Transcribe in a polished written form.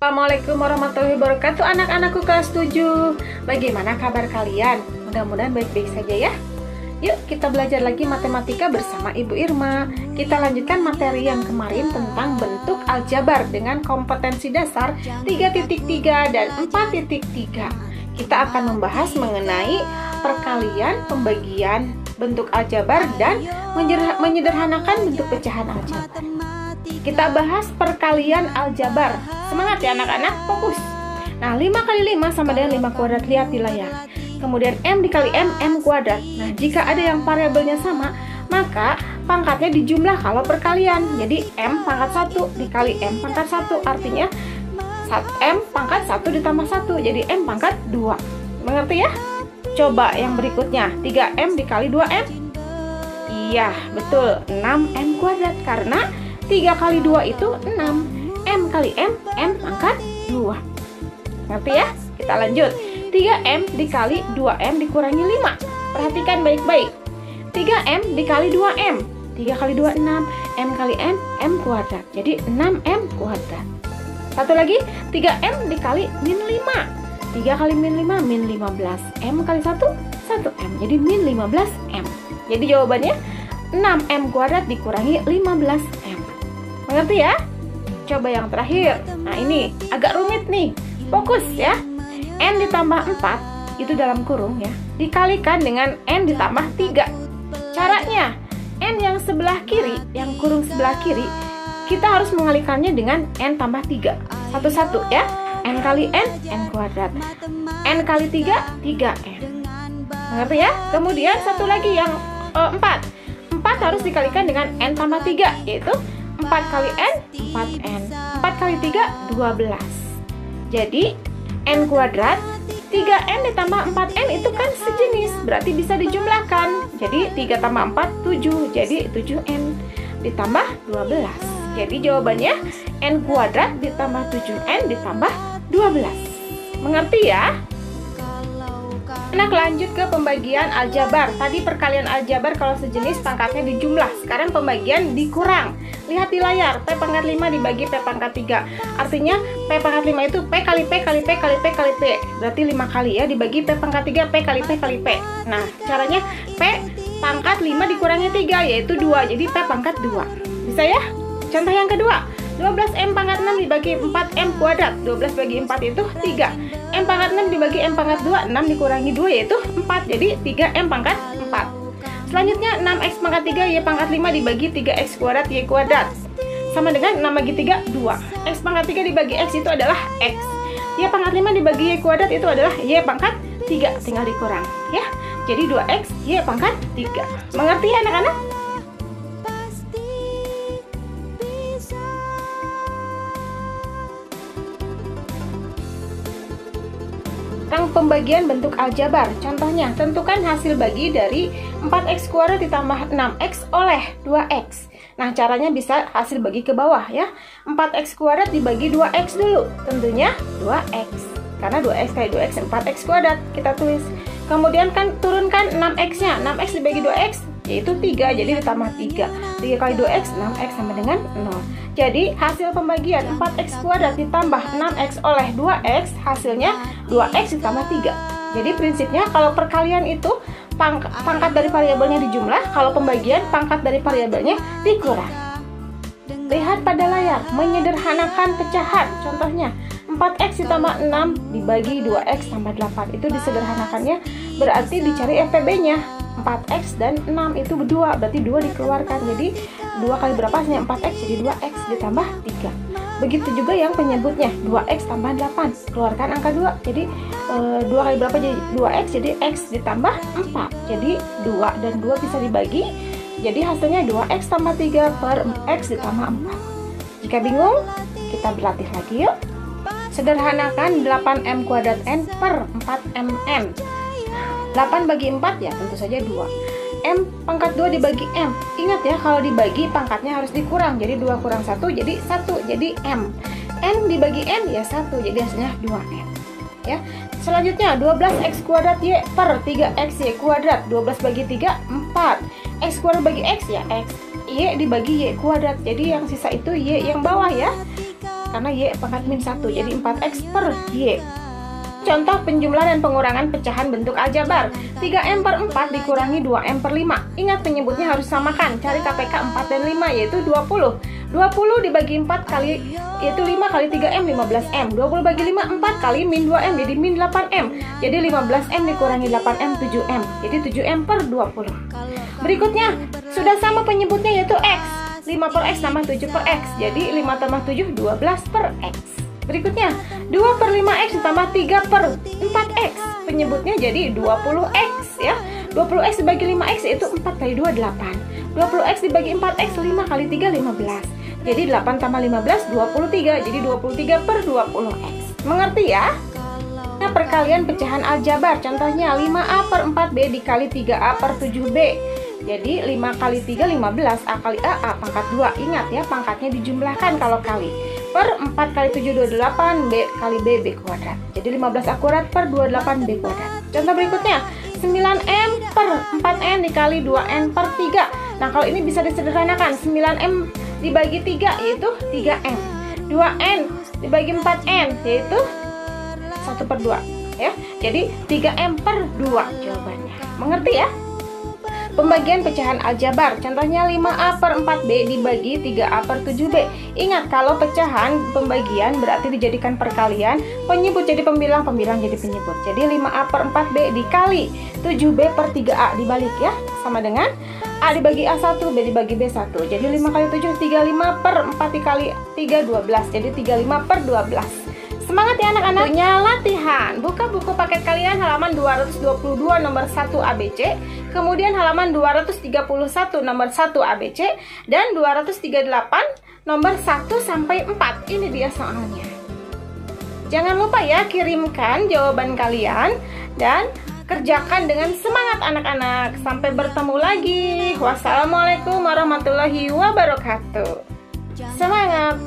Assalamualaikum warahmatullahi wabarakatuh, anak-anakku kelas 7. Bagaimana kabar kalian? Mudah-mudahan baik-baik saja ya. Yuk kita belajar lagi matematika bersama Ibu Irma. Kita lanjutkan materi yang kemarin tentang bentuk aljabar dengan kompetensi dasar 3.3 dan 4.3. Kita akan membahas mengenai perkalian, pembagian bentuk aljabar, dan menyederhanakan bentuk pecahan aljabar. Kita bahas perkalian aljabar. Semangat ya anak-anak, fokus. Nah, 5 kali 5 sama dengan 5 kuadrat, lihat di layar. Kemudian M dikali M, M kuadrat. Nah, jika ada yang variabelnya sama, maka pangkatnya dijumlah kalau perkalian. Jadi M pangkat 1 dikali M pangkat 1, artinya M pangkat 1 ditambah 1, jadi M pangkat 2. Mengerti ya? Coba yang berikutnya, 3M dikali 2M. Iya, betul, 6M kuadrat. Karena 3 kali 2 itu 6. M kali M, M pangkat 2. Ngerti ya? Kita lanjut. 3M dikali 2M dikurangi 5. Perhatikan baik-baik. 3M dikali 2M. 3 kali 2, 6. M kali M, M kuadrat. Jadi 6M kuadrat. Satu lagi, 3M dikali min 5. 3 kali min 5, min 15. M kali 1, 1M. Jadi min 15M. Jadi jawabannya 6M kuadrat dikurangi 15M. Mengerti ya? Coba yang terakhir. Nah, ini agak rumit nih. Fokus ya. N ditambah 4 itu dalam kurung ya, dikalikan dengan N ditambah 3. Caranya, N yang sebelah kiri, yang kurung sebelah kiri, kita harus mengalikannya dengan N tambah 3. Satu-satu ya. N kali N, N kuadrat. N kali 3, 3N. Mengerti ya? Kemudian satu lagi yang 4. 4 harus dikalikan dengan N tambah 3, yaitu 4 kali N, 4N. 4 kali 3, 12. Jadi N kuadrat 3N ditambah 4N itu kan sejenis, berarti bisa dijumlahkan. Jadi 3 tambah 4, 7. Jadi 7N ditambah 12. Jadi jawabannya N kuadrat ditambah 7N ditambah 12. Mengerti ya? Nah, lanjut ke pembagian aljabar. Tadi perkalian aljabar kalau sejenis pangkatnya dijumlah. Sekarang pembagian dikurang. Lihat di layar, P pangkat 5 dibagi P pangkat 3. Artinya P pangkat 5 itu P kali P kali P kali P kali P. Berarti 5 kali ya, dibagi P pangkat 3 P kali P kali P. Nah, caranya P pangkat 5 dikurangi 3, yaitu 2. Jadi P pangkat 2. Bisa ya? Contoh yang kedua, 12M pangkat 6 dibagi 4M kuadrat. 12 bagi 4 itu 3. M pangkat 6 dibagi M pangkat 2, 6 dikurangi 2 yaitu 4. Jadi 3M pangkat 4. Selanjutnya 6X pangkat 3 Y pangkat 5 dibagi 3X kuadrat Y kuadrat. Sama dengan 6 bagi 3, 2. X pangkat 3 dibagi X itu adalah X. Y pangkat 5 dibagi Y kuadrat itu adalah Y pangkat 3. Tinggal dikurang ya. Jadi 2X Y pangkat 3. Mengerti ya anak-anak? Tentang pembagian bentuk aljabar. Contohnya, tentukan hasil bagi dari 4X kuadrat ditambah 6X oleh 2X. Nah, caranya bisa hasil bagi ke bawah ya. 4X kuadrat dibagi 2X dulu. Tentunya 2X. Karena 2X kali 2X 4X kuadrat. Kita tulis. Kemudian kan turunkan 6X-nya. 6X dibagi 2X yaitu 3. Jadi ditambah 3. 3 kali 2X, 6X sama dengan 0. Jadi hasil pembagian 4X kuadrat ditambah 6X oleh 2X, hasilnya 2X ditambah 3. Jadi prinsipnya kalau perkalian itu pangkat dari variabelnya dijumlah, kalau pembagian pangkat dari variabelnya dikurang. Lihat pada layar, menyederhanakan pecahan. Contohnya 4X ditambah 6 dibagi 2X tambah 8. Itu disederhanakannya berarti dicari FPB-nya. 4X dan 6 itu berdua, berarti 2 dikeluarkan. Jadi 2 kali berapa hasilnya 4X, jadi 2X ditambah 3. Begitu juga yang penyebutnya 2X tambah 8, keluarkan angka 2. Jadi 2 kali berapa jadi 2X, jadi X ditambah 4. Jadi 2 dan 2 bisa dibagi. Jadi hasilnya 2X tambah 3 per X ditambah 4. Jika bingung, kita berlatih lagi yuk. Sederhanakan 8M kuadrat N per 4MN. 8 bagi 4 ya tentu saja 2. M pangkat 2 dibagi M. Ingat ya, kalau dibagi pangkatnya harus dikurang. Jadi 2 kurang 1 jadi 1. Jadi M. N dibagi N ya 1. Jadi hasilnya 2N. Ya. Selanjutnya 12X kuadrat Y per 3X Y kuadrat. 12 bagi 3 4. X kuadrat bagi X ya X. Y dibagi Y kuadrat. Jadi yang sisa itu Y yang bawah ya. karena Y pangkat min 1, jadi 4X per Y. Contoh penjumlahan dan pengurangan pecahan bentuk aljabar. 3M per 4 dikurangi 2M per 5. Ingat penyebutnya harus samakan. Cari KPK 4 dan 5 yaitu 20. 20 dibagi 4 kali yaitu 5 kali 3M 15M. 20 bagi 5 4 kali min 2M jadi min 8M. Jadi 15M dikurangi 8M 7M. Jadi 7M per 20. Berikutnya sudah sama penyebutnya yaitu X. 5 per X tambah 7 per X. Jadi 5 tambah 7 12 per X. Berikutnya 2 per 5X tambah 3 per 4X. Penyebutnya jadi 20X ya. 20X dibagi 5X itu 4 kali 2 8. 20X dibagi 4X 5 kali 3 15. Jadi 8 tambah 15 23. Jadi 23 per 20X. Mengerti ya? Nah, perkalian pecahan aljabar. Contohnya 5A per 4B dikali 3A per 7B. Jadi 5 kali 3 15. A kali A pangkat 2. Ingat ya, pangkatnya dijumlahkan kalau kali. Per 4 kali 7 28, B kali B, B kuadrat. Jadi 15 akurat per 28 B kuadrat. Contoh berikutnya 9M per 4N dikali 2N per 3. Nah kalau ini bisa disederhanakan. 9M dibagi 3 yaitu 3M. 2N dibagi 4N yaitu 1 per 2 ya. Jadi 3M per 2 jawabannya. Mengerti ya? Pembagian pecahan aljabar. Contohnya 5A per 4B dibagi 3A per 7B. Ingat kalau pecahan pembagian berarti dijadikan perkalian, penyebut jadi pembilang, pembilang jadi penyebut. Jadi 5A per 4B dikali 7B per 3A dibalik ya. Sama dengan A dibagi A1, B dibagi B1. Jadi 5 kali 7 35 per 4 dikali 3 12. Jadi 35 per 12. Semangat ya anak-anak. Punya latihan. Buka buku paket kalian halaman 222 nomor 1 ABC, kemudian halaman 231 nomor 1 ABC, dan 238 nomor 1 sampai 4. Ini dia soalnya. Jangan lupa ya kirimkan jawaban kalian dan kerjakan dengan semangat anak-anak. Sampai bertemu lagi. Wassalamualaikum warahmatullahi wabarakatuh. Semangat.